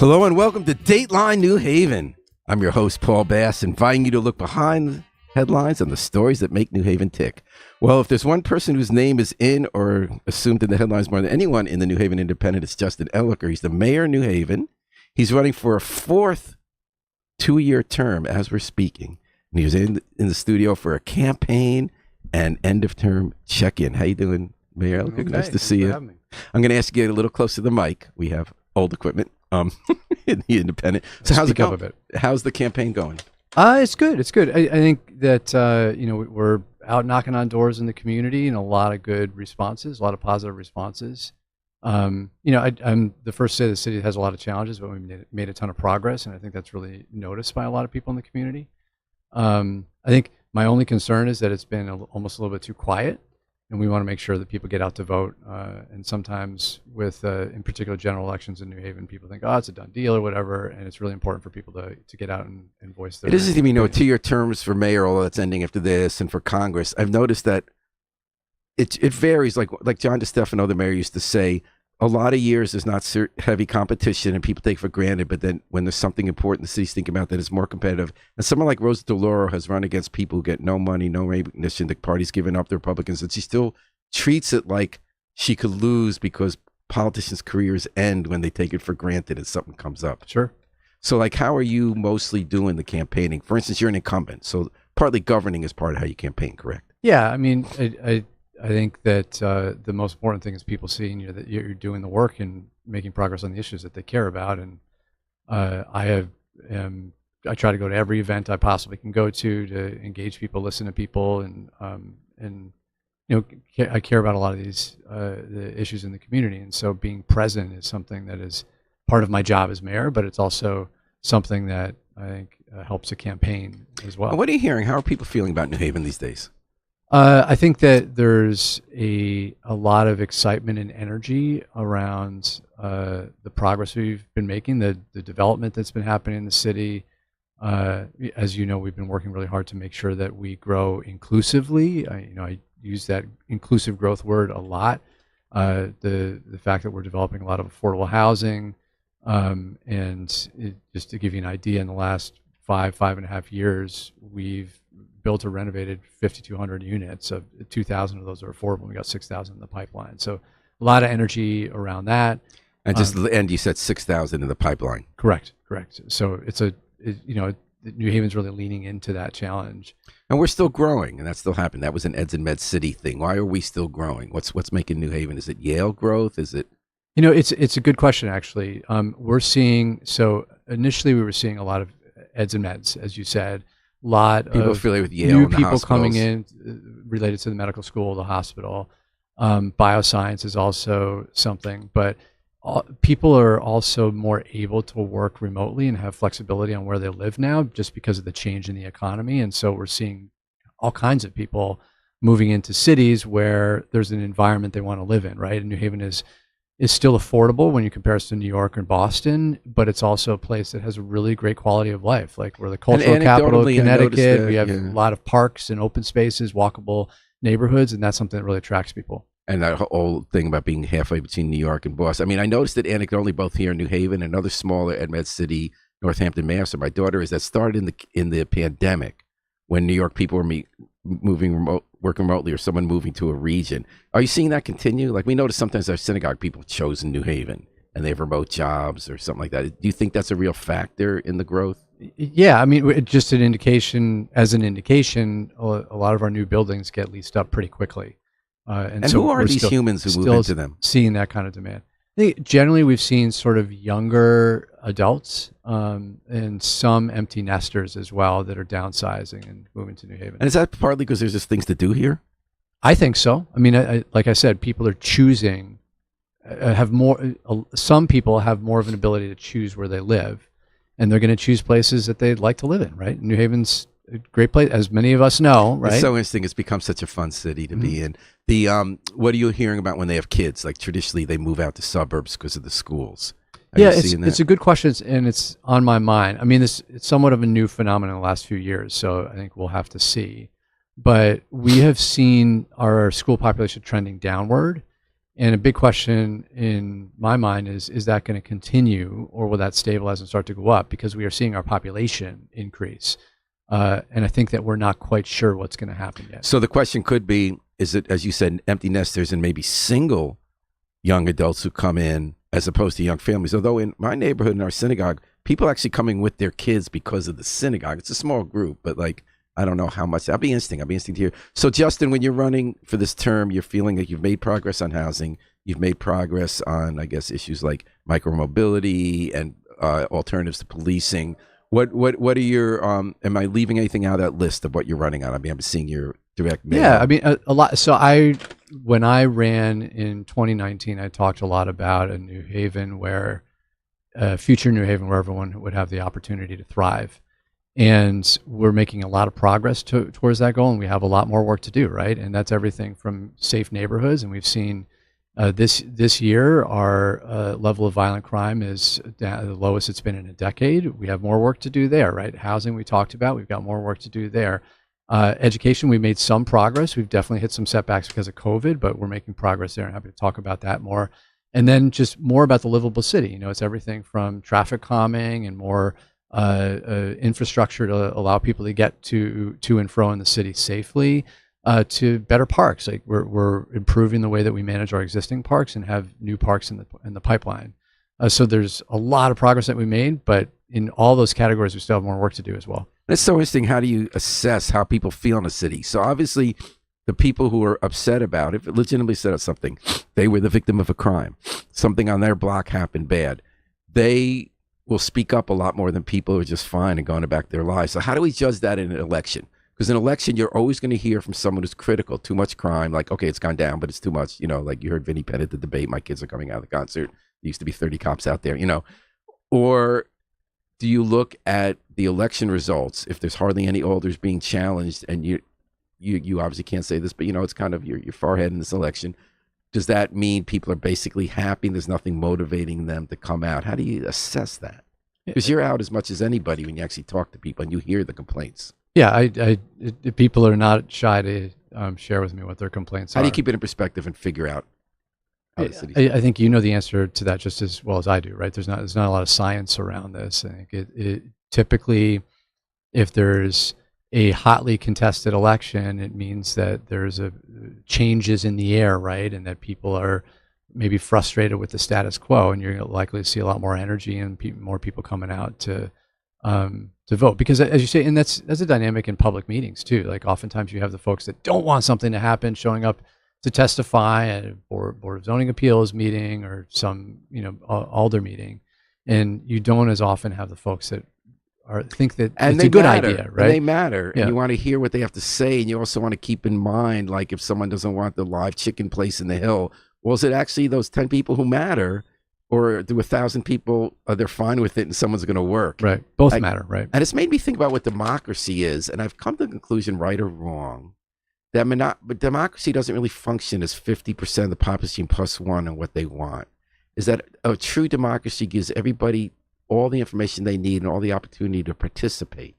Hello and welcome to Dateline New Haven. I'm your host, Paul Bass, inviting you to look behind the headlines and the stories that make New Haven tick. Well, if there's one person whose name is in or assumed in the headlines more than anyone in the New Haven Independent, it's Justin Elicker. He's the mayor of New Haven. He's running for a fourth two-year term as we're speaking. And he was in the studio for a campaign and end-of-term check-in. How you doing, Mayor Elicker? Okay, nice to see you. I'm going to ask you to get a little closer to the mic. We have old equipment in the Independent. So how's it going? How's the campaign going? It's good. It's good. I think that we're out knocking on doors in the community and a lot of good responses, a lot of positive responses. I'm the first to say the city has a lot of challenges, but we made a ton of progress, and I think that's really noticed by a lot of people in the community. I think my only concern is that it's been almost a little bit too quiet, and we want to make sure that people get out to vote. And sometimes with, in particular, general elections in New Haven, people think, oh, it's a done deal or whatever, and it's really important for people to get out and voice their. It doesn't even, 2-year terms for mayor, although that's ending after this, and for Congress. I've noticed that it varies. Like John DeStefano, the mayor, used to say, a lot of years there's not heavy competition and people take it for granted, but then when there's something important the city's thinking about that is more competitive. And someone like Rosa DeLauro has run against people who get no money, no recognition. The party's giving up the Republicans, and she still treats it like she could lose because politicians' careers end when they take it for granted and something comes up. Sure. So, how are you mostly doing the campaigning? For instance, you're an incumbent, so partly governing is part of how you campaign, correct? Yeah, I mean, I think that the most important thing is people seeing that you're doing the work and making progress on the issues that they care about. And I try to go to every event I possibly can go to engage people, listen to people, and I care about a lot of these the issues in the community. And so being present is something that is part of my job as mayor, but it's also something that I think helps a campaign as well. What are you hearing? How are people feeling about New Haven these days? I think that there's a lot of excitement and energy around the progress we've been making, the development that's been happening in the city. As you know, we've been working really hard to make sure that we grow inclusively. I use that inclusive growth word a lot. The fact that we're developing a lot of affordable housing, just to give you an idea, in the last 5.5 years, we've built or renovated 5,200 units. Of 2,000 of those are affordable. We got 6,000 in the pipeline. So a lot of energy around that. And you said 6,000 in the pipeline. Correct. So New Haven's really leaning into that challenge. And we're still growing, and that's still happening. That was an Eds and Med City thing. Why are we still growing? What's making New Haven? Is it Yale growth? Is it? It's a good question, actually. We're seeing, so initially we were seeing a lot of Eds and Meds, as you said. Lot people of affiliated with Yale, new and the people hospitals coming in related to the medical school, the hospital. Bioscience is also something, but people are also more able to work remotely and have flexibility on where they live now, just because of the change in the economy. And so we're seeing all kinds of people moving into cities where there's an environment they want to live in, right? And New Haven is still affordable when you compare us to New York and Boston, but it's also a place that has a really great quality of life. Like, we're the cultural capital of Connecticut. We have a lot of parks and open spaces, walkable neighborhoods, and that's something that really attracts people. And that whole thing about being halfway between New York and Boston. I mean, I noticed that anecdotally, both here in New Haven and another smaller Ed Med City, Northampton, Mass, my daughter is, that started in the pandemic, when New York people were working remotely, or someone moving to a region. Are you seeing that continue? Like, we notice sometimes our synagogue people have chosen New Haven and they have remote jobs or something like that. Do you think that's a real factor in the growth? Yeah, I mean, just an indication. A lot of our new buildings get leased up pretty quickly. And so who are these humans who move into them? Seeing that kind of demand. I think generally we've seen sort of younger adults and some empty nesters as well that are downsizing and moving to New Haven. And is that partly because there's just things to do here? I think so. I mean, like I said, people are choosing, some people have more of an ability to choose where they live, and they're going to choose places that they'd like to live in, right? New Haven's a great place, as many of us know, right? It's so interesting. It's become such a fun city to be in. What are you hearing about when they have kids? Like, traditionally, they move out to suburbs because of the schools. It's a good question, and it's on my mind. I mean, it's somewhat of a new phenomenon in the last few years, so I think we'll have to see. But we have seen our school population trending downward, And a big question in my mind is that going to continue, or will that stabilize and start to go up? Because we are seeing our population increase. And I think that we're not quite sure what's going to happen yet. So the question could be, is it, as you said, empty nesters and maybe single young adults who come in as opposed to young families? Although in my neighborhood, in our synagogue, people actually coming with their kids because of the synagogue. It's a small group, but like, I don't know how much. I'll be interesting to hear. So Justin, when you're running for this term, you're feeling like you've made progress on housing. You've made progress on, I guess, issues like micromobility and alternatives to policing. What are your, am I leaving anything out of that list of what you're running on? I mean, I'm seeing your direct mail. Yeah, I mean, a lot. So when I ran in 2019, I talked a lot about a New Haven future New Haven where everyone would have the opportunity to thrive. And we're making a lot of progress towards that goal, and we have a lot more work to do, right? And that's everything from safe neighborhoods. And we've seen this year, our level of violent crime is the lowest it's been in a decade. We have more work to do there, right? Housing, we talked about, we've got more work to do there. Education, we made some progress. We've definitely hit some setbacks because of COVID, but we're making progress there. I'm happy to talk about that more. And then just more about the livable city. You know, it's everything from traffic calming and more infrastructure to allow people to get to and fro in the city safely, to better parks. Like we're improving the way that we manage our existing parks and have new parks in the pipeline. So there's a lot of progress that we made, but in all those categories, we still have more work to do as well. It's so interesting. How do you assess how people feel in a city? So obviously, the people who are upset about it, legitimately upset about something, they were the victim of a crime. Something on their block happened bad. They will speak up a lot more than people who are just fine and going about their lives. So how do we judge that in an election? Because in an election, you're always going to hear from someone who's critical. Too much crime, like, okay, it's gone down, but it's too much. You know, like you heard Vinnie Penn at the debate, my kids are coming out of the concert. There used to be 30 cops out there, you know. Or do you look at the election results, if there's hardly any alders being challenged, and you obviously can't say this, but, you know, it's kind of your forehead in this election. Does that mean people are basically happy and there's nothing motivating them to come out? How do you assess that? Because you're out as much as anybody when you actually talk to people and you hear the complaints. Yeah, people are not shy to share with me what their complaints are. How do you keep it in perspective and figure out how the city's I think you know the answer to that just as well as I do, right? There's not a lot of science around this. I think it typically, if there's a hotly contested election, it means that there's changes in the air, right? And that people are maybe frustrated with the status quo, and you're likely to see a lot more energy and more people coming out to vote. Because as you say, and that's a dynamic in public meetings too. Like oftentimes you have the folks that don't want something to happen showing up to testify at a board of zoning appeals meeting or some, you know, alder meeting, and you don't as often have the folks that think that it's a good idea, right? And they matter, yeah. And you want to hear what they have to say, and you also want to keep in mind, like if someone doesn't want the live chicken place in the hill, well, is it actually those 10 people who matter, or do 1,000 people, they're fine with it and someone's going to work? Right, both matter, right? And it's made me think about what democracy is, and I've come to the conclusion, right or wrong, that but democracy doesn't really function as 50% of the population plus one and what they want. Is that a true democracy gives everybody all the information they need and all the opportunity to participate.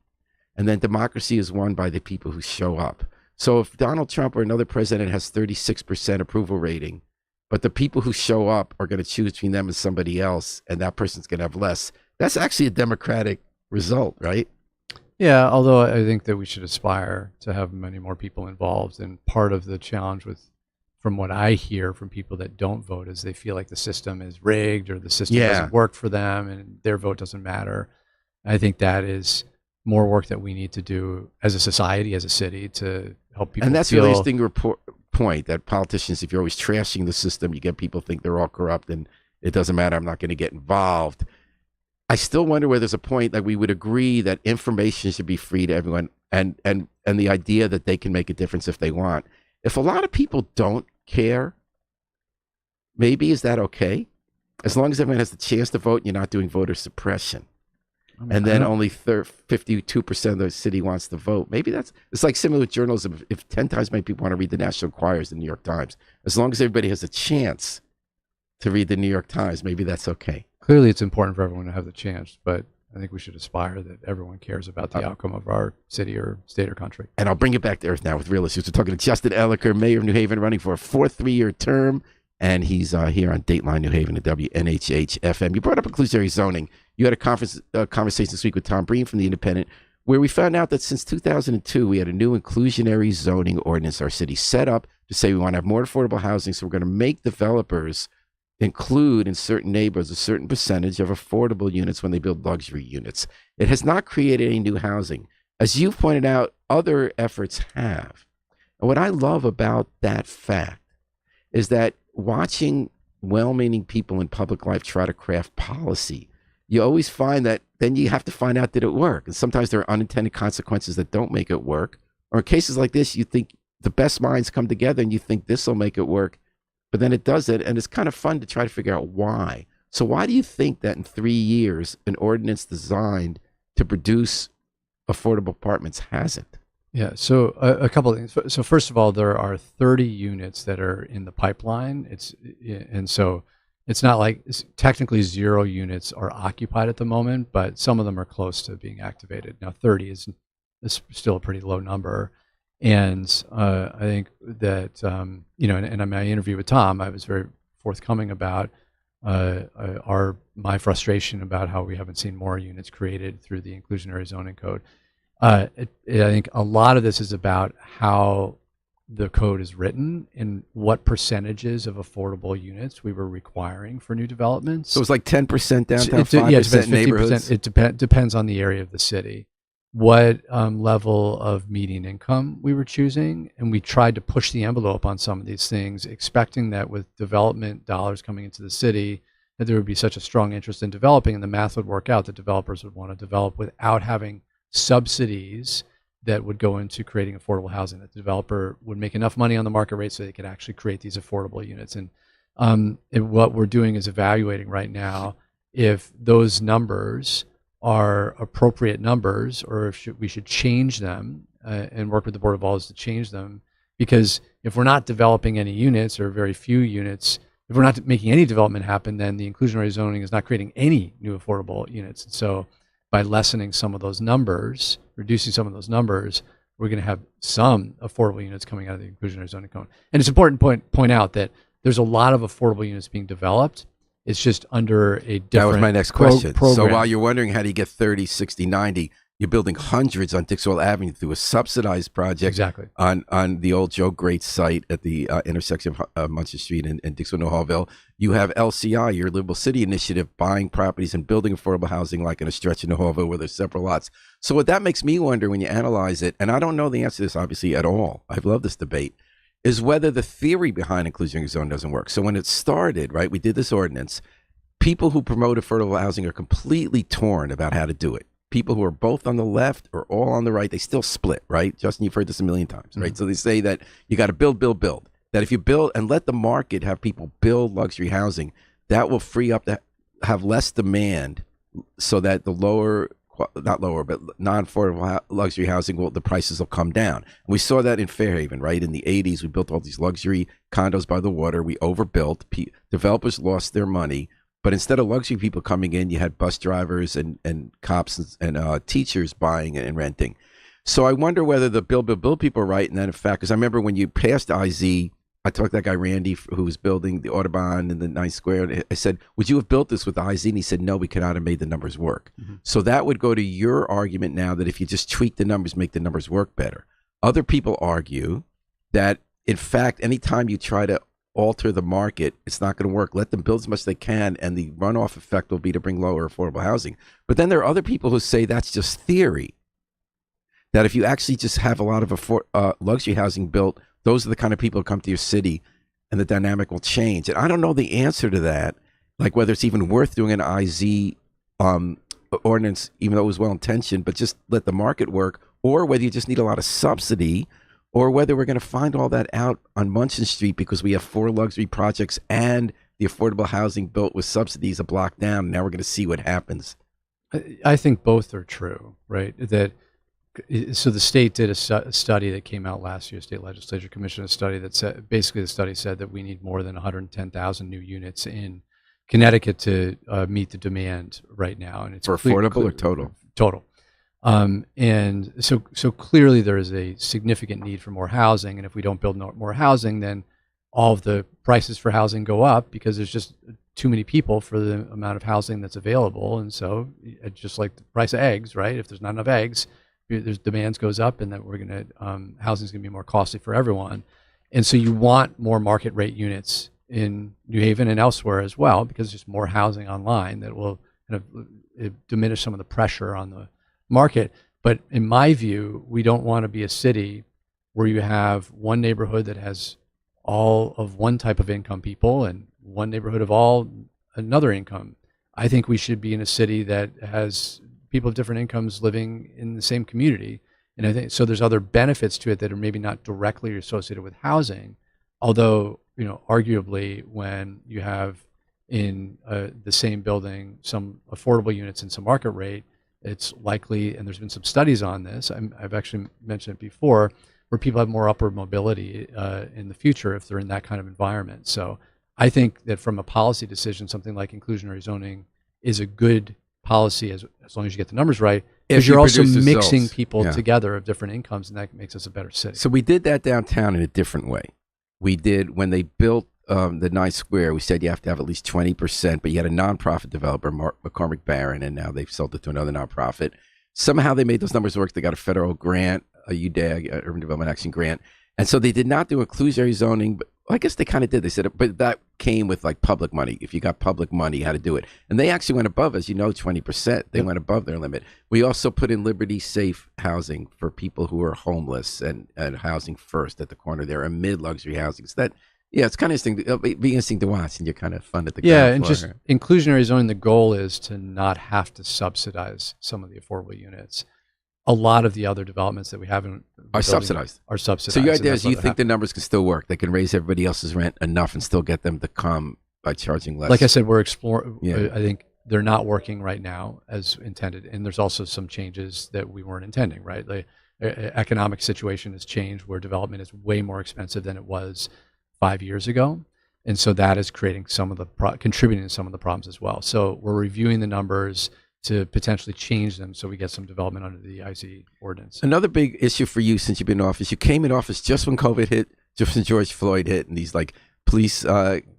And then democracy is won by the people who show up. So if Donald Trump or another president has 36% approval rating, but the people who show up are going to choose between them and somebody else, and that person's going to have less, that's actually a democratic result, right? Yeah, although I think that we should aspire to have many more people involved. And part of the challenge from what I hear from people that don't vote, is they feel like the system is rigged or the system doesn't work for them and their vote doesn't matter. I think that is more work that we need to do as a society, as a city, to help people. And that's a really interesting point, that politicians, if you're always trashing the system, you get people think they're all corrupt and it doesn't matter, I'm not going to get involved. I still wonder where there's a point that we would agree that information should be free to everyone, and the idea that they can make a difference if they want. If a lot of people don't care, maybe is that okay? As long as everyone has the chance to vote, and you're not doing voter suppression. And then only 52% of the city wants to vote. Maybe it's like similar with journalism. If 10 times many people want to read the National Enquirer's, the New York Times, as long as everybody has a chance to read the New York Times, maybe that's okay. Clearly, it's important for everyone to have the chance, but I think we should aspire that everyone cares about the outcome of our city or state or country. And I'll bring it back to earth now with real issues. We're talking to Justin Elicker, mayor of New Haven, running for a 4th 3-year term. and he's here on Dateline New Haven at WNHH FM. You brought up inclusionary zoning. You had a conversation this week with Tom Breen from The Independent, where we found out that since 2002, we had a new inclusionary zoning ordinance our city set up to say we want to have more affordable housing, so we're going to make developers include in certain neighborhoods a certain percentage of affordable units when they build luxury units. It has not created any new housing. As you've pointed out, other efforts have. And what I love about that fact is that watching well-meaning people in public life try to craft policy, you always find that then you have to find out, did it work? And sometimes there are unintended consequences that don't make it work. Or in cases like this, you think the best minds come together and you think this will make it work, but then it doesn't. And it's kind of fun to try to figure out why. So why do you think that in 3 years, an ordinance designed to produce affordable apartments hasn't? Yeah, so a couple of things. So first of all, there are 30 units that are in the pipeline. And so it's not like technically 0 units are occupied at the moment, but some of them are close to being activated. Now 30 is still a pretty low number. And I think that, and in my interview with Tom, I was very forthcoming about my frustration about how we haven't seen more units created through the inclusionary zoning code. I think a lot of this is about how the code is written and what percentages of affordable units we were requiring for new developments. So it's like 10% downtown, 5% neighborhoods? It depends on the area of the city, what level of median income we were choosing. And we tried to push the envelope on some of these things, expecting that with development dollars coming into the city, that there would be such a strong interest in developing, and the math would work out that developers would want to develop without having subsidies that would go into creating affordable housing, that the developer would make enough money on the market rate so they could actually create these affordable units. And what we're doing is evaluating right now if those numbers are appropriate numbers, or if we should change them and work with the Board of Aldermen to change them. Because if we're not developing any units, or very few units, if we're not making any development happen, then the inclusionary zoning is not creating any new affordable units. And so by lessening some of those numbers, reducing some of those numbers, we're going to have some affordable units coming out of the inclusionary zoning code. And it's important to point out that there's a lot of affordable units being developed. It's just under a different That was my next question. program. So while you're wondering how do you get 30, 60, 90, you're building hundreds on Dixwell Avenue through a subsidized project. Exactly. on the old Joe Great site at the intersection of Munson Street and Dixwell New Hallville. You have LCI, your Livable City Initiative, buying properties and building affordable housing like in a stretch in New Hallville where there's several lots. So what that makes me wonder when you analyze it, and I don't know the answer to this obviously at all, I've loved this debate, is whether the theory behind inclusionary zone doesn't work. So when it started, right, we did this ordinance, people who promote affordable housing are completely torn about how to do it. People who are both on the left or all on the right, they still split, right? Justin, you've heard this a million times, right? Mm-hmm. So they say that you got to build. That if you build and let the market have people build luxury housing, that will free up to have less demand so that the non-affordable luxury housing, the prices will come down. And we saw that in Fairhaven, right? In the 80s, we built all these luxury condos by the water. We overbuilt. Developers lost their money. But instead of luxury people coming in, you had bus drivers and cops and teachers buying and renting. So I wonder whether the build people are right. And then in fact, because I remember when you passed IZ, I talked to that guy, Randy, who was building the Autobahn in the 9th Square. And I said, would you have built this with IZ? And he said, no, we could not have made the numbers work. Mm-hmm. So that would go to your argument now that if you just tweak the numbers, make the numbers work better. Other people argue that, in fact, anytime you try to alter the market, it's not going to work. Let them build as much as they can, and the runoff effect will be to bring lower affordable housing. But then there are other people who say that's just theory, that if you actually just have a lot of luxury housing built, those are the kind of people who come to your city, and the dynamic will change. And I don't know the answer to that, like whether it's even worth doing an IZ ordinance, even though it was well-intentioned, but just let the market work, or whether you just need a lot of subsidy, or whether we're going to find all that out on Munson Street because we have 4 luxury projects and the affordable housing built with subsidies a block down. Now we're going to see what happens. I think both are true, right? So the state did a study that came out last year. State legislature commissioned a study that said, basically the study said that we need more than 110,000 new units in Connecticut to meet the demand right now. And it's for affordable or total? Total. And so clearly there is a significant need for more housing, and if we don't build more housing, then all of the prices for housing go up because there's just too many people for the amount of housing that's available. And so just like the price of eggs, right? If there's not enough eggs, there's demands goes up, and that we're going to housing is going to be more costly for everyone. And so you want more market rate units in New Haven and elsewhere as well, because there's more housing online that will kind of diminish some of the pressure on the market. But in my view, we don't want to be a city where you have one neighborhood that has all of one type of income people and one neighborhood of all another income. I think we should be in a city that has people of different incomes living in the same community. And I think so there's other benefits to it that are maybe not directly associated with housing, although, arguably when you have in the same building some affordable units and some market rate, it's likely, and there's been some studies on this, I've actually mentioned it before, where people have more upward mobility in the future if they're in that kind of environment. So I think that from a policy decision, something like inclusionary zoning is a good policy as long as you get the numbers right, because you're also mixing people together of different incomes, and that makes us a better city. So we did that downtown in a different way. We did, when they built the Ninth Square, we said you have to have at least 20%, but you had a nonprofit developer, McCormick Barron, and now they've sold it to another nonprofit. Somehow they made those numbers work. They got a federal grant, a UDAG, Urban Development Action Grant. And so they did not do inclusionary zoning, but I guess they kind of did. They said, but that came with like public money. If you got public money, you had to do it. And they actually went above, as you know, 20%. They went above their limit. We also put in Liberty Safe housing for people who are homeless and housing first at the corner there, and mid-luxury housing. So that, it's kind of interesting. It'll be interesting to watch, and you're kind of fun at the ground and floor. Just inclusionary zoning, the goal is to not have to subsidize some of the affordable units. A lot of the other developments that we have are subsidized. So your idea is you think the numbers can still work? They can raise everybody else's rent enough and still get them to come by charging less? Like I said, we're exploring. Yeah. I think they're not working right now as intended. And there's also some changes that we weren't intending, right? The economic situation has changed where development is way more expensive than it was 5 years ago. And so that is creating some of the, contributing to some of the problems as well. So we're reviewing the numbers to potentially change them so we get some development under the IC ordinance. Another big issue for you since you've been in office, you came in office just when COVID hit, just when George Floyd hit, and these like police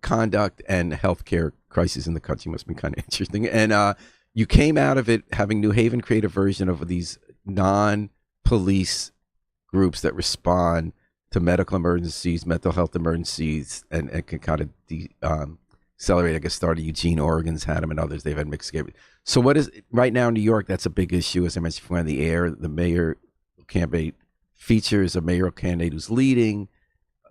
conduct and healthcare crises in the country must have been kind of interesting. And you came out of it having New Haven create a version of these non-police groups that respond to medical emergencies, mental health emergencies, and can kind of accelerate. I guess started Eugene, Oregon's had them, and others. They've had mixed game. So what is right now in New York? That's a big issue, as I mentioned before. On the air, the mayor candidate features a mayoral candidate who's leading,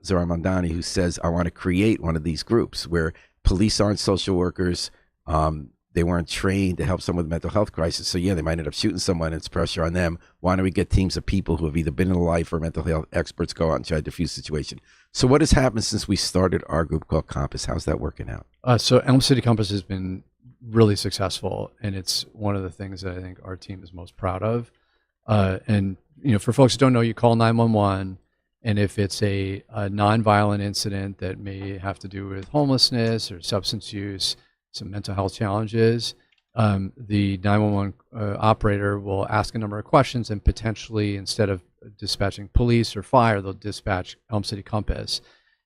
Zohran Mamdani, who says, "I want to create one of these groups where police aren't social workers. They weren't trained to help someone with mental health crisis. So yeah, they might end up shooting someone. It's pressure on them. Why don't we get teams of people who have either been in life or mental health experts go out and try to diffuse the situation?" So what has happened since we started our group called Compass? How's that working out? So Elm City Compass has been really successful, and it's one of the things that I think our team is most proud of. And for folks who don't know, you call 911, and if it's a nonviolent incident that may have to do with homelessness or substance use, some mental health challenges, the 911 operator will ask a number of questions, and potentially, instead of dispatching police or fire, they'll dispatch Elm City Compass.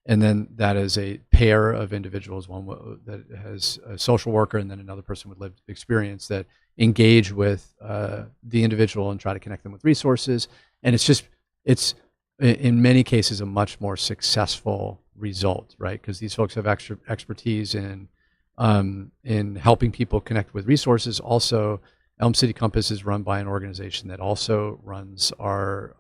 And then that is a pair of individuals, one that has a social worker and then another person with lived experience that engage with the individual and try to connect them with resources. And it's in many cases a much more successful result, right? Because these folks have extra expertise in helping people connect with resources. Also, Elm City Compass is run by an organization that also runs our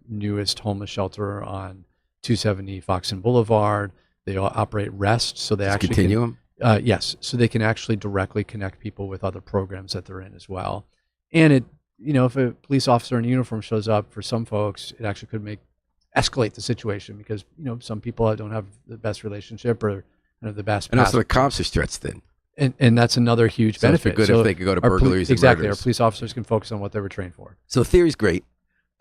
newest homeless shelter on 270 Foxton Boulevard. They operate REST, so they actually Continuum? Yes, so they can actually directly connect people with other programs that they're in as well. And it, if a police officer in uniform shows up, for some folks, it actually could escalate the situation because some people don't have the best relationship or the best. And also the cops are stretched thin. And that's another huge benefit. It's good if they could go to burglaries and exactly. murders. Our police officers can focus on what they were trained for. So the theory's great.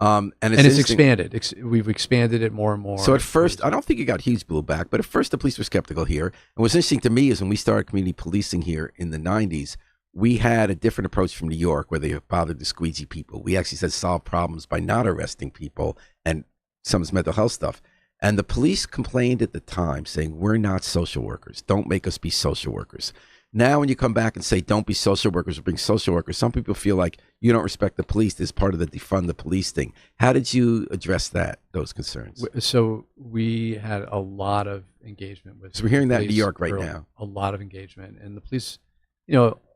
And it's expanded. We've expanded it more and more. So at first, I don't think it got huge blowback, but at first the police were skeptical here. And what's interesting to me is when we started community policing here in the 90s, we had a different approach from New York where they bothered to squeegee people. We actually said solve problems by not arresting people and some of this mental health stuff. And the police complained at the time saying, we're not social workers. Don't make us be social workers. Now, when you come back and say, don't be social workers or bring social workers, some people feel like you don't respect the police. This is part of the defund the police thing. How did you address those concerns? So we had a lot of engagement with. So we're hearing that in New police York right early, now. A lot of engagement, and the police,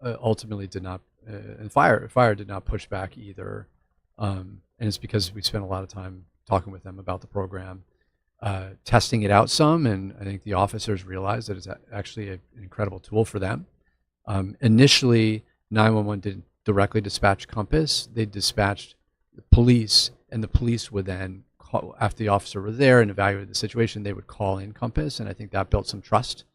ultimately did not, and fire did not push back either, and it's because we spent a lot of time talking with them about the program, testing it out some, and I think the officers realized that it's actually an incredible tool for them. Initially, 911 didn't directly dispatch Compass; they dispatched the police, and the police would then call, after the officer were there and evaluated the situation, they would call in Compass, and I think that built some trust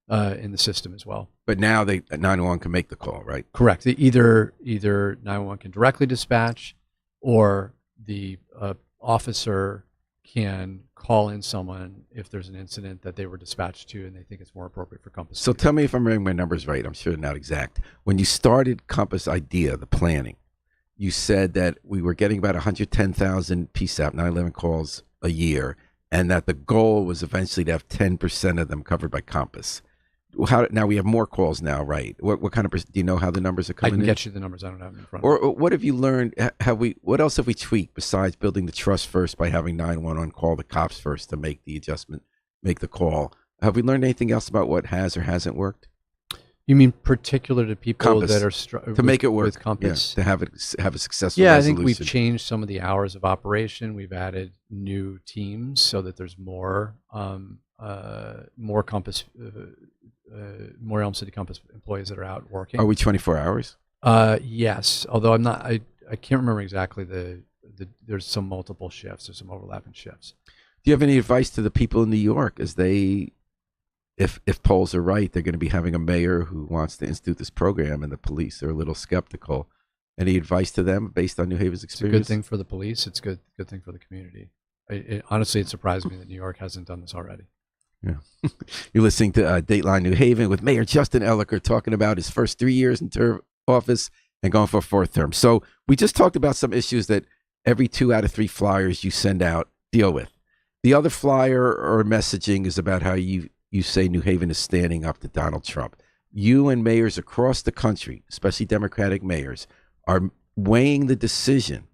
in the system as well. But now 911 can make the call, right? Correct. Either 911 can directly dispatch, or the officer can call in someone if there's an incident that they were dispatched to and they think it's more appropriate for Compass. So tell me if I'm remembering my numbers right. I'm sure they're not exact. When you started Compass Idea, the planning, you said that we were getting about 110,000 PSAP 911 calls a year, and that the goal was eventually to have 10% of them covered by Compass. Now we have more calls now, right? What kind of do you know how the numbers are I coming can in? get you the numbers. I don't have them in front. Or what have you learned? What else have we tweaked besides building the trust first by having 911 call the cops first to make the adjustment, make the call? Have we learned anything else about what has or hasn't worked? You mean particular to people Compass, that are to make it work with Compass? to have a successful Yeah, I resolution. think we've changed some of the hours of operation. We've added new teams so that there's more Compass, more Elm City Compass employees that are out working. Are we 24 hours? Yes, although I'm not. I can't remember exactly the. There's some multiple shifts. There's some overlapping shifts. Do you have any advice to the people in New York as they, if polls are right, they're going to be having a mayor who wants to institute this program, and the police are a little skeptical. Any advice to them based on New Haven's experience? It's a good thing for the police. It's a good thing for the community. Honestly, it surprised me that New York hasn't done this already. Yeah. You're listening to Dateline New Haven with Mayor Justin Elicker talking about his first 3 years in office and going for a fourth term. So we just talked about some issues that every 2 out of 3 flyers you send out deal with. The other flyer or messaging is about how you say New Haven is standing up to Donald Trump. You and mayors across the country, especially Democratic mayors, are weighing the decision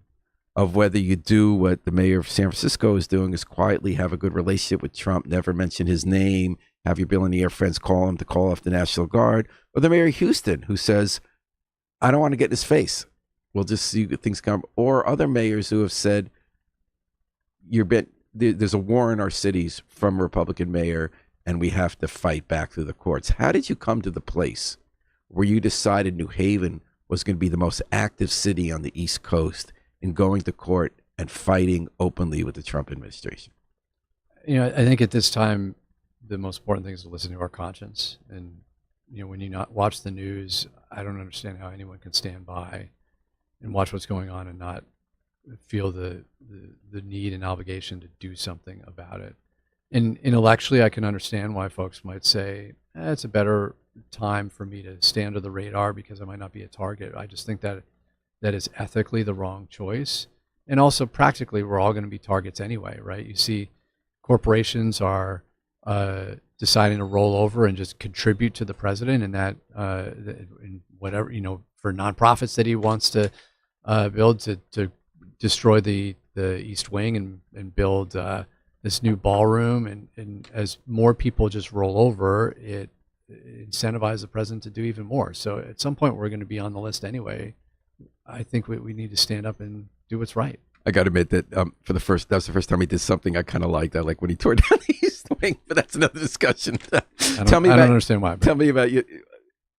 of whether you do what the mayor of San Francisco is doing, is quietly have a good relationship with Trump, never mention his name, have your billionaire friends call him to call off the National Guard, or the mayor of Houston who says, I don't want to get in his face. We'll just see things come. Or other mayors who have said, there's a war in our cities from a Republican mayor, and we have to fight back through the courts. How did you come to the place where you decided New Haven was going to be the most active city on the East Coast in going to court and fighting openly with the Trump administration? I think at this time, the most important thing is to listen to our conscience. And, when you not watch the news, I don't understand how anyone can stand by and watch what's going on and not feel the need and obligation to do something about it. And intellectually, I can understand why folks might say, it's a better time for me to stay under the radar because I might not be a target. I just think that is ethically the wrong choice. And also practically, we're all going to be targets anyway, right? You see corporations are deciding to roll over and just contribute to the president, and that in whatever, for nonprofits that he wants to build to destroy the East Wing and build this new ballroom. And as more people just roll over, it incentivizes the president to do even more. So at some point, we're going to be on the list anyway. I think we need to stand up and do what's right. I got to admit that that was the first time he did something I kind of liked. I like when he tore down the East Wing, but that's another discussion. I don't understand why. Tell me about you.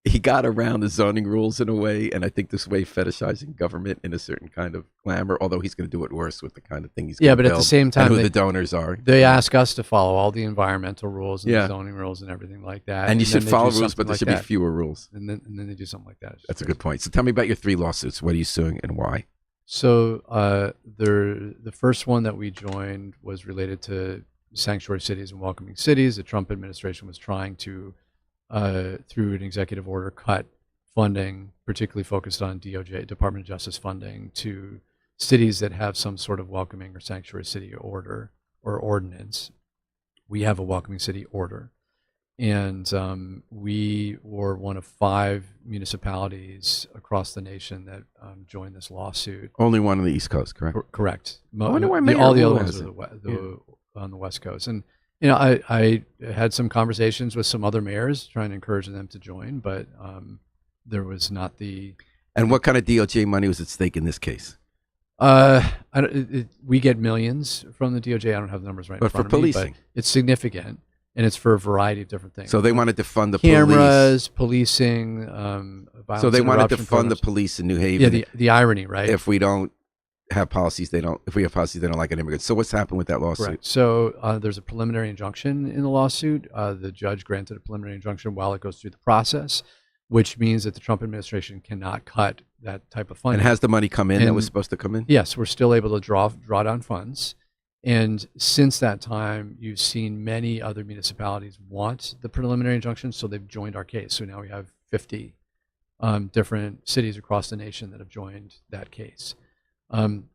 He got around the zoning rules in a way, and I think this way fetishizing government in a certain kind of glamour, although he's going to do it worse with the kind of thing he's going to but build at the same time, and who the donors are. They ask us to follow all the environmental rules and the zoning rules and everything like that. And you should follow rules, but there should be fewer rules. And then they do something like that. That's a good point. So tell me about your 3 lawsuits. What are you suing and why? So the first one that we joined was related to sanctuary cities and welcoming cities. The Trump administration was trying to, through an executive order, cut funding, particularly focused on DOJ, Department of Justice funding, to cities that have some sort of welcoming or sanctuary city order or ordinance. we have a welcoming city order. And we were one of 5 municipalities across the nation that joined this lawsuit. Only one on the East Coast, correct? Correct. I wonder why Mayor all the Wu other ones are on the West Coast. And I had some conversations with some other mayors trying to encourage them to join, but there was not the. And what kind of DOJ money was at stake in this case? We get millions from the DOJ. I don't have the numbers right But in front for of me, policing. but it's significant, and it's for a variety of different things. So they wanted to fund the cameras, policing, police. So they wanted to fund programs. the police in New Haven. Yeah, the irony, right? If we don't have policies, they don't. If we have policies, they don't like an immigrant. So what's happened with that lawsuit? Correct. So there's a preliminary injunction in the lawsuit. The judge granted a preliminary injunction while it goes through the process, which means that the Trump administration cannot cut that type of funding. And has the money come in that And- was supposed to come in? Yes, we're still able to draw down funds. And since that time, you've seen many other municipalities want the preliminary injunction, so they've joined our case. So now we have 50 different cities across the nation that have joined that case.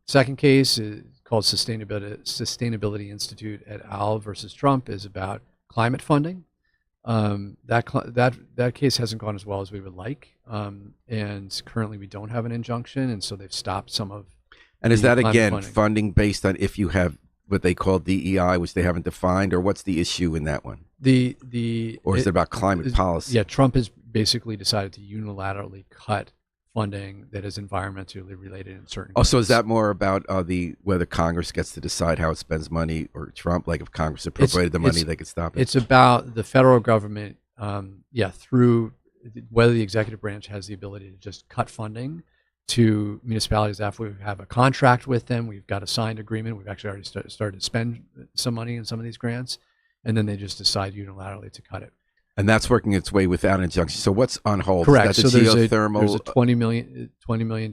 Second case is called Sustainability Institute et al. Versus Trump, is about climate funding. That case hasn't gone as well as we would like, and currently we don't have an injunction, and so they've stopped some of. And is the that climate again funding based on if you have what they call DEI, which they haven't defined, or what's the issue in that one? Or is it about climate policy? Yeah, Trump has basically decided to unilaterally cut funding that is environmentally related in certain. Oh, so is ways. that more about whether Congress gets to decide how it spends money, or Trump? Like if Congress appropriated the money, they could stop it. It's about the federal government, through whether the executive branch has the ability to just cut funding to municipalities after we have a contract with them. We've got a signed agreement. We've actually already started to spend some money in some of these grants, and then they just decide unilaterally to cut it. And that's working its way without an injunction. So what's on hold? Correct. Is that So the there's geothermal? a $20 million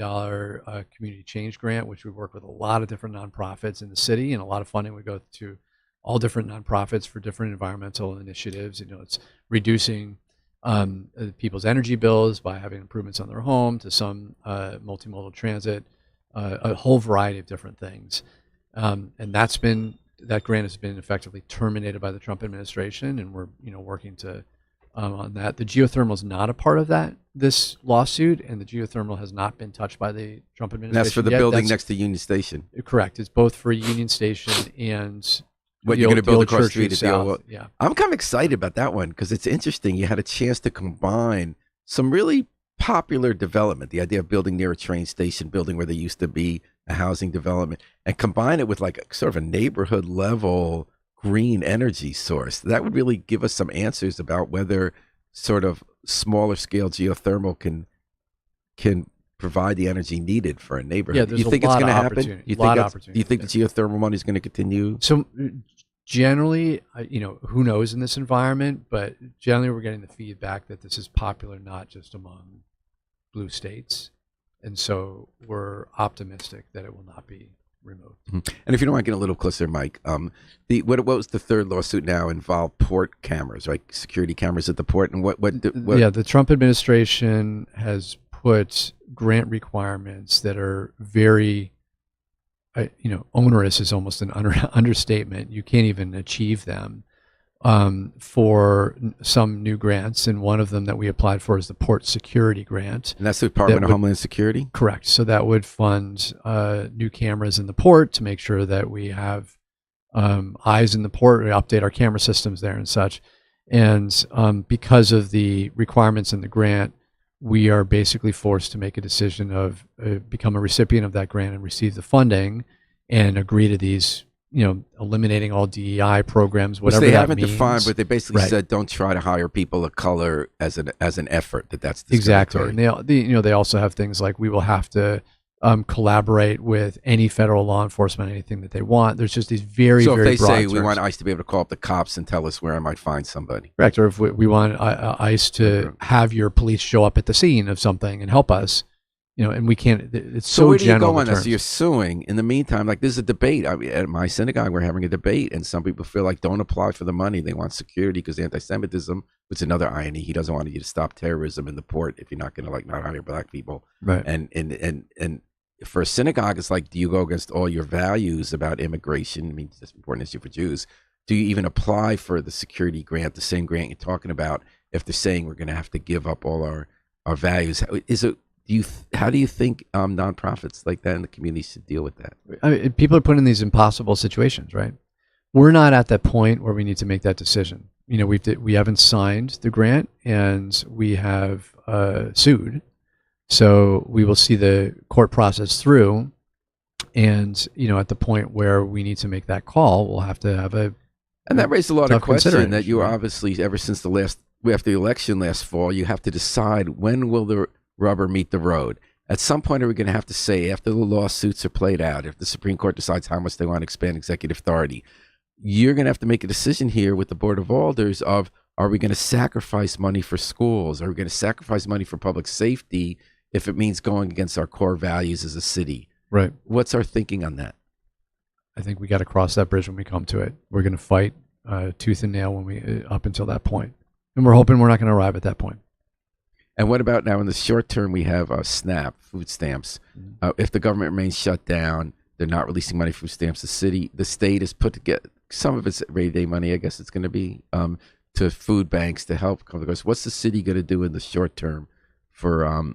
community change grant, which we work with a lot of different nonprofits in the city, and a lot of funding would go to all different nonprofits for different environmental initiatives. It's reducing people's energy bills by having improvements on their home, to some multimodal transit, a whole variety of different things. And that grant has been effectively terminated by the Trump administration, and we're working to on that. The geothermal is not a part of this lawsuit, and the geothermal has not been touched by the Trump And administration. that's for the yet. building That's next to Union Station. correct. It's both for Union Station and What the you're going to old- build the old across the church street in at the old. South. Yeah. I'm kind of excited about that one because it's interesting. You had a chance to combine some really popular development, the idea of building near a train station, building where there used to be a housing development, and combine it with like a sort of a neighborhood level green energy source. That would really give us some answers about whether sort of smaller scale geothermal can provide the energy needed for a neighborhood. Yeah, there's you think a it's lot going to of happen? opportunity. You A lot of think do you think the opportunity geothermal money is going to continue? So generally, who knows in this environment, but generally we're getting the feedback that this is popular not just among blue states. And so we're optimistic that it will not be removed. And if you don't mind getting a little closer, Mike, what was the third lawsuit now involved port cameras, right? Security cameras at the port, and what? Yeah, the Trump administration has put grant requirements that are very, onerous is almost an understatement. You can't even achieve them for some new grants, and one of them that we applied for is the Port Security Grant. And that's the Department of Homeland Security? Correct. So that would fund new cameras in the port to make sure that we have eyes in the port. We update our camera systems there and such. And because of the requirements in the grant, we are basically forced to make a decision of become a recipient of that grant and receive the funding and agree to these, eliminating all DEI programs, whatever Which they that haven't means. defined, but they basically Right. said don't try to hire people of color as an effort. That's Exactly. discriminatory. And they also have things like we will have to collaborate with any federal law enforcement, anything that they want. There's just these very, So if very they broad say we terms. want ICE to be able to call up the cops and tell us where I might find somebody. Correct. Or if we want ICE to have your police show up at the scene of something and help us, and we can't. It's so where do you general. go on the that? terms. So you're suing. In the meantime, like there's a debate. I mean, at my synagogue, we're having a debate, and some people feel like don't apply for the money. They want security because anti-Semitism. Which is another irony. He doesn't want you to stop terrorism in the port if you're not going to not hire black people. Right. And for a synagogue, it's like, do you go against all your values about immigration? I mean, it's an important issue for Jews. do you even apply for the security grant, the same grant you're talking about, if they're saying we're going to have to give up all our values? How do you think nonprofits like that in the community should deal with that? I mean, people are put in these impossible situations, right? We're not at that point where we need to make that decision. We haven't signed the grant, and we have sued. So we will see the court process through, and at the point where we need to make that call, we'll have to have and that raised a lot of question that you right? obviously, ever since after the election last fall, you have to decide when will the rubber meet the road. At some point, are we going to have to say, after the lawsuits are played out, if the Supreme Court decides how much they want to expand executive authority, you're going to have to make a decision here with the Board of Alders of, are we going to sacrifice money for schools? Are we going to sacrifice money for public safety if it means going against our core values as a city? Right. What's our thinking on that? I think we got to cross that bridge when we come to it. We're going to fight tooth and nail when we up until that point, and we're hoping we're not going to arrive at that point. And what about now in the short term? We have SNAP, food stamps. If the government remains shut down, they're not releasing money, food stamps. The state has put together some of its rainy day money. I guess it's going to be to food banks to help cover the cost. What's the city going to do in the short term for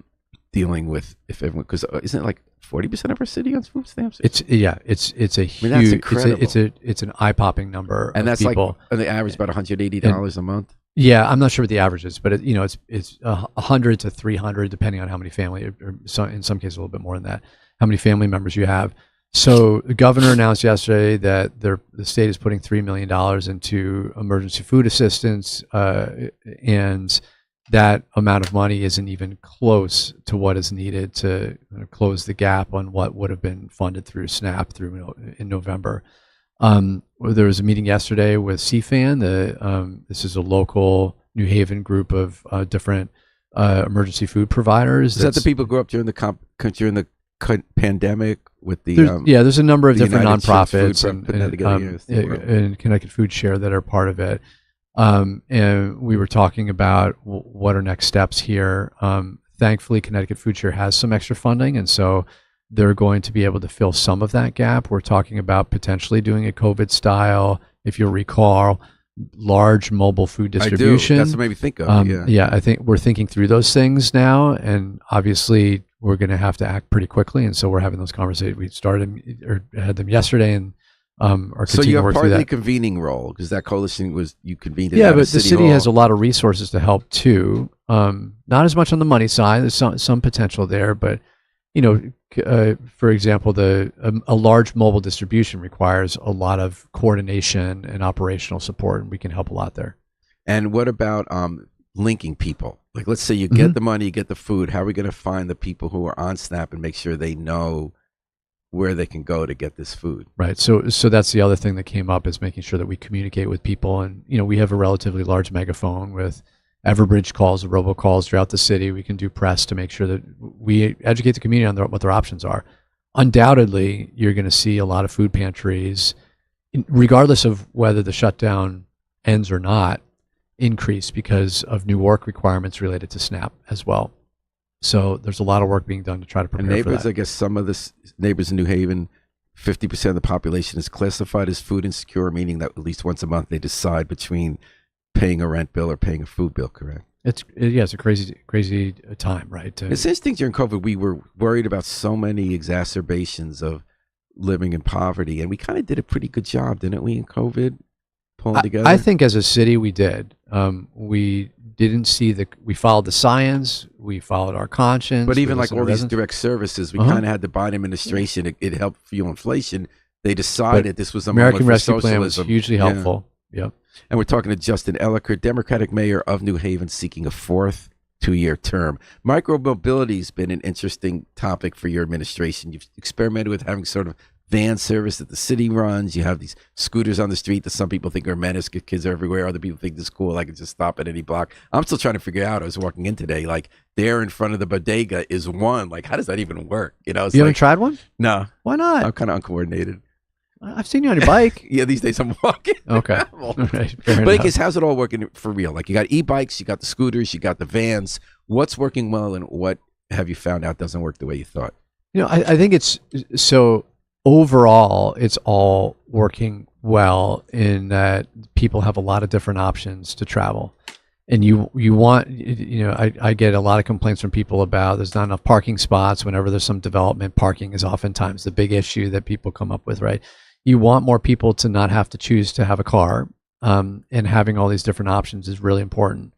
dealing with if everyone? Because isn't it like 40% of our city on food stamps? It's a huge. that's incredible. It's an eye-popping number. And of that's people. like on the average about $180 a month. Yeah, I'm not sure what the average is, but it's 100 to 300 depending on how many family, or in some cases a little bit more than that, how many family members you have. So the governor announced yesterday that the state is putting $3 million into emergency food assistance, and that amount of money isn't even close to what is needed to close the gap on what would have been funded through SNAP in November. There was a meeting yesterday with CFAN. This is a local New Haven group of different emergency food providers. Is that the people who grew up during the pandemic with the? There's a number of different United nonprofits and Connecticut Food Share that are part of it. And we were talking about what are next steps here. Thankfully, Connecticut Food Share has some extra funding, and so they're going to be able to fill some of that gap. We're talking about potentially doing a COVID style, if you'll recall, large mobile food distribution. I do. That's what made me think of it. Yeah, I think we're thinking through those things now, and obviously we're going to have to act pretty quickly. And so we're having those conversations. We had them yesterday, and are so continuing you to have work through partly that. convening role because that coalition you convened. Yeah, but the city has a lot of resources to help too. Not as much on the money side. There's some potential there, but for example, a large mobile distribution requires a lot of coordination and operational support, and we can help a lot there. And what about linking people? Like, let's say you get the money, you get the food. How are we going to find the people who are on SNAP and make sure they know where they can go to get this food? Right. So that's the other thing that came up, is making sure that we communicate with people. And, we have a relatively large megaphone with Everbridge calls, robocalls throughout the city. We can do press to make sure that we educate the community on what their options are. Undoubtedly, you're going to see a lot of food pantries, regardless of whether the shutdown ends or not, increase because of new work requirements related to SNAP as well. So there's a lot of work being done to try to prepare and neighbors, for that. I guess some of the neighbors in New Haven, 50% of the population is classified as food insecure, meaning that at least once a month they decide between paying a rent bill or paying a food bill, correct? It's a crazy time, right? It's interesting during COVID, we were worried about so many exacerbations of living in poverty, and we kind of did a pretty good job, didn't we, in COVID, pulling together? I think as a city we did. We didn't see we followed the science, we followed our conscience. But even like all these direct services, we kind of had the Biden administration, it helped fuel inflation. They decided this was a American moment for Rescue socialism. Plan was hugely helpful. Yeah. And we're talking to Justin Elicker, Democratic mayor of New Haven, seeking a fourth two-year term. Micromobility has been an interesting topic for your administration. You've experimented with having sort of van service that the city runs. You have these scooters on the street that some people think are a menace. Kids are everywhere. Other people think it's cool. I can just stop at any block. I'm still trying to figure out. I was walking in today, like there in front of the bodega is one. Like, how does that even work? You haven't tried one? No. Why not? I'm kind of uncoordinated. I've seen you on your bike. Yeah, these days I'm walking. Okay. All right, fair but I enough. guess how's it all working for real? Like you got e-bikes, you got the scooters, you got the vans. What's working well and what have you found out doesn't work the way you thought? I think it's so overall it's all working well in that people have a lot of different options to travel. And you want, I get a lot of complaints from people about there's not enough parking spots. Whenever there's some development, parking is oftentimes the big issue that people come up with, right? You want more people to not have to choose to have a car, and having all these different options is really important.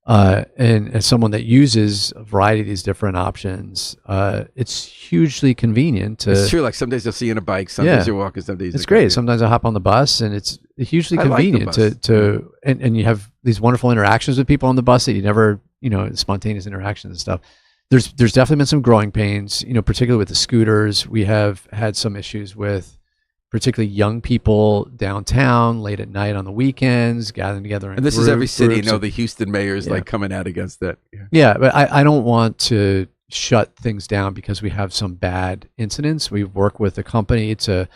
And as someone that uses a variety of these different options, it's hugely convenient to. It's true. Like some days you'll see you on a bike, some days you're walking, some days it's great. Sometimes I hop on the bus, and it's hugely convenient and you have these wonderful interactions with people on the bus that you never, spontaneous interactions and stuff. There's definitely been some growing pains, particularly with the scooters. We have had some issues with particularly young people downtown late at night on the weekends, gathering together. And this is every city. The Houston mayor is like coming out against that. Yeah, but I don't want to shut things down because we have some bad incidents. We work with a company to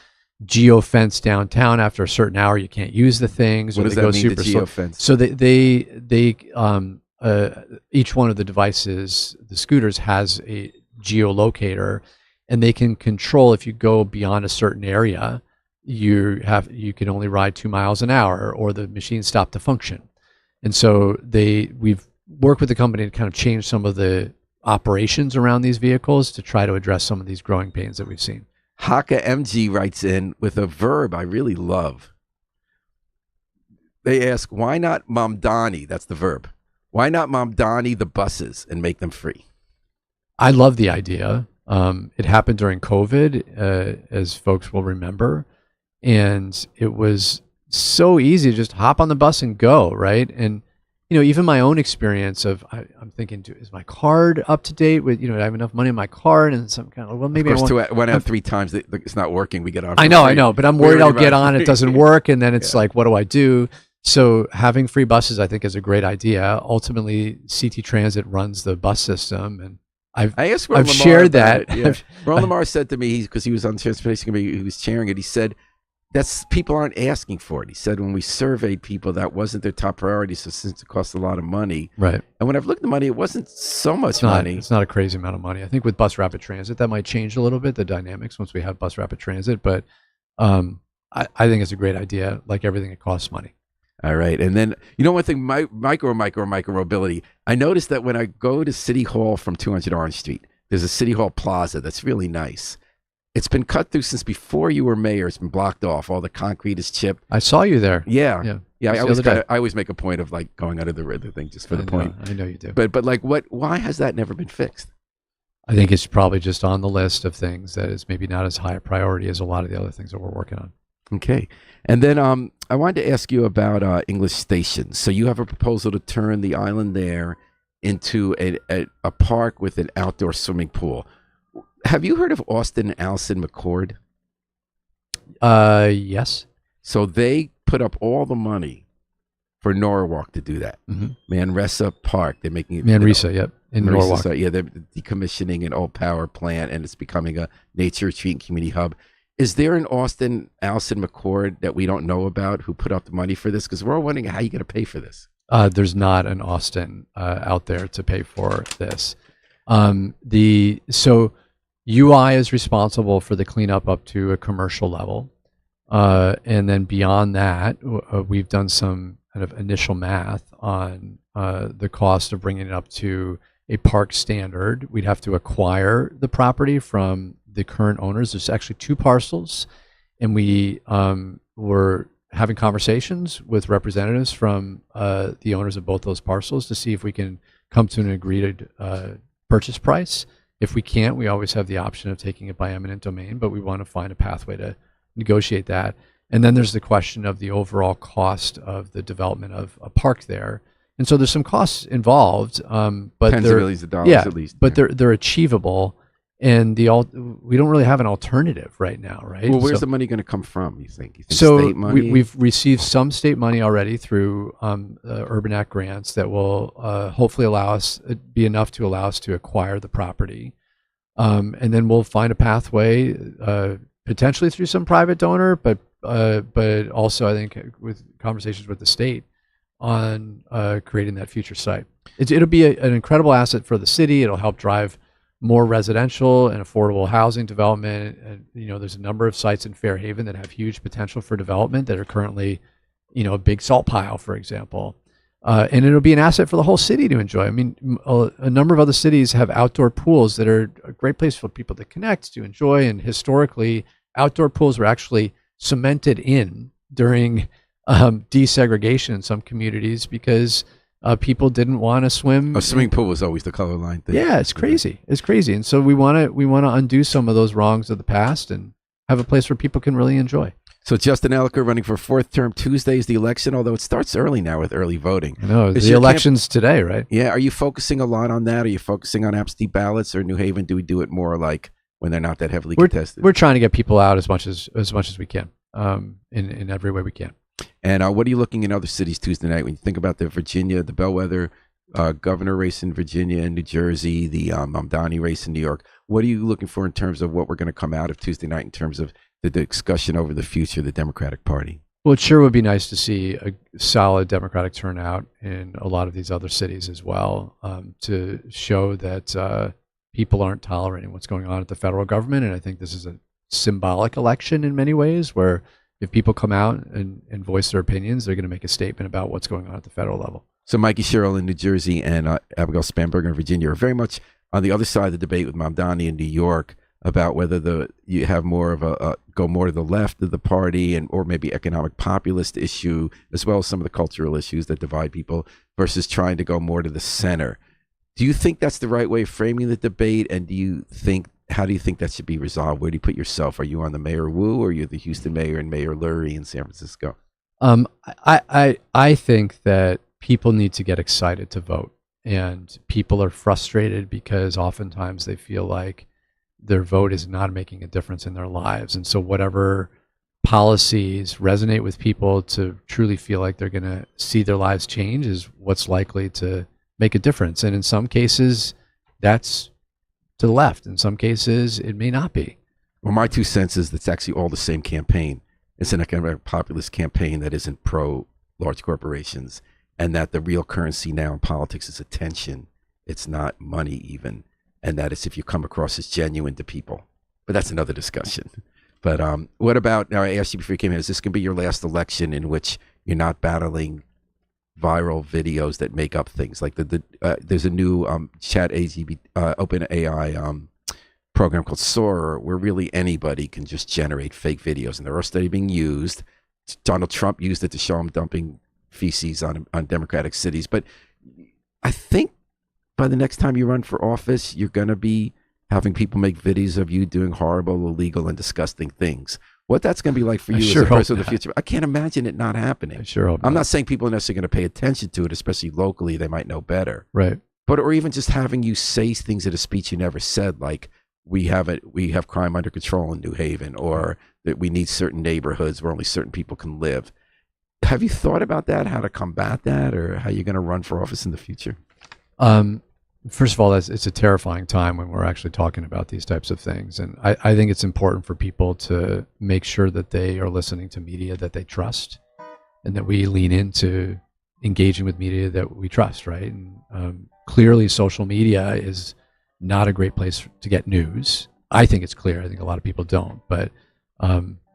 geofence downtown. After a certain hour, you can't use the things. What does that mean, the geofence? So they each one of the devices, the scooters, has a geolocator, and they can control if you go beyond a certain area, you can only ride 2 miles an hour, or the machines stop to function. And so we've worked with the company to kind of change some of the operations around these vehicles to try to address some of these growing pains that we've seen. Haka MG writes in with a verb I really love. They ask, why not Mamdani? That's the verb. Why not Mamdani the buses and make them free? I love the idea. It happened during COVID, as folks will remember, and it was so easy to just hop on the bus and go, right? And even my own experience of I'm thinking, is my card up to date with I have enough money in my card, and some kind of maybe of course, went out 3 times. It's not working. We get on. I know, but I'm worried I'll get on. It doesn't work, and then it's like, what do I do? So having free buses, I think, is a great idea. Ultimately, CT Transit runs the bus system, and I've shared that. Ron Lamar said to me, because he was on the transportation committee, he was chairing it. He said, people aren't asking for it. He said when we surveyed people, that wasn't their top priority. So since it costs a lot of money, right? And when I've looked at the money, it wasn't so much money. It's not a crazy amount of money. I think with bus rapid transit, that might change a little bit, the dynamics once we have bus rapid transit. But I think it's a great idea. Like everything, it costs money. All right. And then, one thing, micro mobility. I noticed that when I go to City Hall from 200 Orange Street, there's a City Hall Plaza that's really nice. It's been cut through since before you were mayor. It's been blocked off. All the concrete is chipped. I saw you there. Yeah. I always make a point of like going under the thing just for the point. I know you do. But like, why has that never been fixed? I think it's probably just on the list of things that is maybe not as high a priority as a lot of the other things that we're working on. Okay. And then I wanted to ask you about English Station. So you have a proposal to turn the island there into a park with an outdoor swimming pool. Have you heard of Austin and Allison McCord? Yes. So they put up all the money for Norwalk to do that. Mm-hmm. Manresa Park. They're making it. Manresa, yep. In Norwalk. They're decommissioning an old power plant, and it's becoming a nature retreat and community hub. Is there an Austin Allison McCord that we don't know about who put up the money for this? Because we're all wondering how you're going to pay for this. There's not an Austin out there to pay for this. So UI is responsible for the cleanup up to a commercial level. And then beyond that, we've done some kind of initial math on the cost of bringing it up to a park standard. We'd have to acquire the property from the current owners. There's actually 2 parcels, and we were having conversations with representatives from the owners of both those parcels to see if we can come to an agreed purchase price. If we can't, we always have the option of taking it by eminent domain, but we want to find a pathway to negotiate that. And then there's the question of the overall cost of the development of a park there. And so there's some costs involved, but tens of millions of dollars at least. But they're achievable. And we don't really have an alternative right now, right? Well, where's the money going to come from, you think? State money? We've received some state money already through Urban Act grants that will hopefully be enough to allow us to acquire the property. And then we'll find a pathway, potentially through some private donor, but also I think with conversations with the state on creating that future site. It'll be an incredible asset for the city. It'll help drive more residential and affordable housing development. And, there's a number of sites in Fairhaven that have huge potential for development that are currently, a big salt pile, for example. And it'll be an asset for the whole city to enjoy. I mean, a number of other cities have outdoor pools that are a great place for people to connect, to enjoy. And historically, outdoor pools were actually cemented in during desegregation in some communities because people didn't want to swim. A swimming pool was always the color line thing. Yeah, it's crazy. It's crazy. And so we want to undo some of those wrongs of the past and have a place where people can really enjoy. So Justin Elicker running for fourth term. Tuesday is the election, although it starts early now with early voting. I know. The election's today, right? Yeah. Are you focusing a lot on that? Are you focusing on absentee ballots, or New Haven, do we do it more like when they're not that heavily contested? We're trying to get people out as much as we can, in every way we can. And what are you looking in other cities Tuesday night when you think about the Virginia, the bellwether governor race in Virginia and New Jersey, the Mamdani race in New York? What are you looking for in terms of what we're going to come out of Tuesday night in terms of the discussion over the future of the Democratic Party? Well, it sure would be nice to see a solid Democratic turnout in a lot of these other cities as well, to show that people aren't tolerating what's going on at the federal government. And I think this is a symbolic election in many ways, where if people come out and voice their opinions, they're going to make a statement about what's going on at the federal level. So Mikey Sherrill in New Jersey and Abigail Spanberger in Virginia are very much on the other side of the debate with Mamdani in New York about whether you have more of a go more to the left of the party or maybe economic populist issue, as well as some of the cultural issues that divide people, versus trying to go more to the center. Do you think that's the right way of framing the debate? And how do you think that should be resolved? Where do you put yourself? Are you on the Mayor Wu, or are you the Houston mayor and Mayor Lurie in San Francisco? I think that people need to get excited to vote, and people are frustrated because oftentimes they feel like their vote is not making a difference in their lives. And so whatever policies resonate with people to truly feel like they're going to see their lives change is what's likely to make a difference. And in some cases, that's to the left. In some cases, it may not be. Well, my 2 cents is it's actually all the same campaign. It's an economic populist campaign that isn't pro large corporations, and that the real currency now in politics is attention. It's not money even. And that is if you come across as genuine to people. But that's another discussion. But what about, now I asked you before you came in, is this going to be your last election in which you're not battling viral videos that make up things? Like there's a new OpenAI program called Sora, where really anybody can just generate fake videos. And they're already being used. Donald Trump used it to show him dumping feces on Democratic cities. But I think by the next time you run for office, you're going to be having people make videos of you doing horrible, illegal, and disgusting things. What that's going to be like for you as a person of the future, I can't imagine it not happening. I sure hope I'm not not saying people are necessarily going to pay attention to it, especially locally. They might know better. Right. But or even just having you say things at a speech you never said, like we have crime under control in New Haven, or that we need certain neighborhoods where only certain people can live. Have you thought about that, how to combat that, or how you're going to run for office in the future? First of all, it's a terrifying time when we're actually talking about these types of things. And I think it's important for people to make sure that they are listening to media that they trust, and that we lean into engaging with media that we trust, right? And clearly social media is not a great place to get news. I think it's clear. I think a lot of people don't. But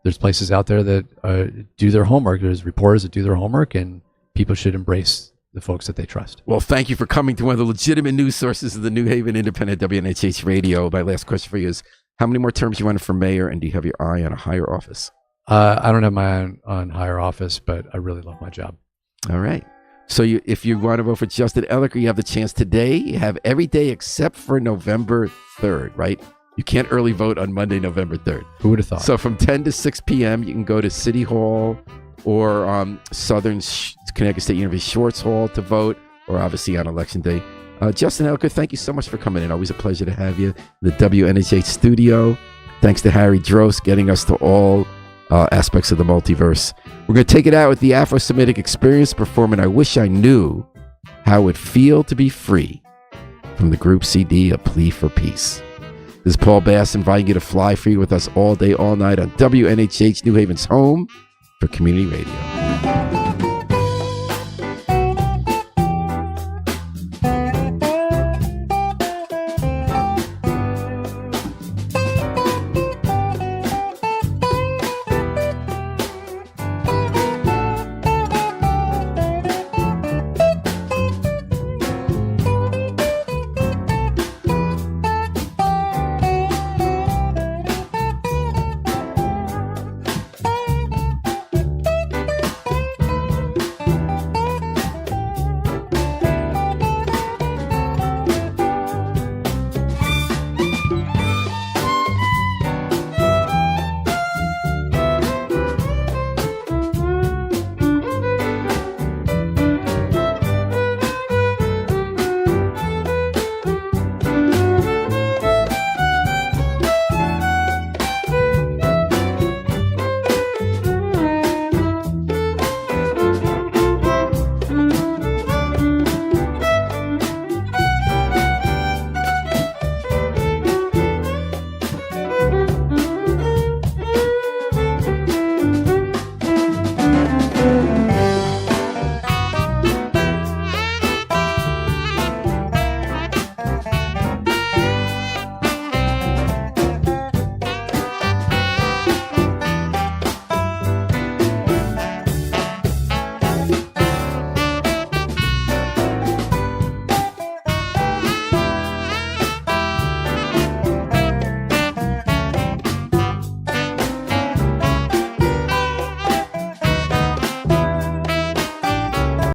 there's places out there that do their homework. There's reporters that do their homework, and people should embrace the folks that they trust. Well, thank you for coming to one of the legitimate news sources of the New Haven Independent WNHH Radio. My last question for you is, how many more terms you want for mayor, and do you have your eye on a higher office? I don't have my eye on higher office, but I really love my job. All right. So if you want to vote for Justin Elicker, you have the chance today. You have every day except for November 3rd, right? You can't early vote on Monday, November 3rd. Who would have thought? So from 10 to 6 p.m., you can go to City Hall or Southern Connecticut State University Schwartz Hall to vote, or obviously on Election Day. Justin Elicker, thank you so much for coming in. Always a pleasure to have you in the WNHH studio. Thanks to Harry Drost getting us to all aspects of the multiverse. We're going to take it out with the Afro-Semitic Experience performing I Wish I Knew How It Would Feel to Be Free from the group CD, A Plea for Peace. This is Paul Bass inviting you to fly free with us all day, all night on WNHH, New Haven's home for community radio.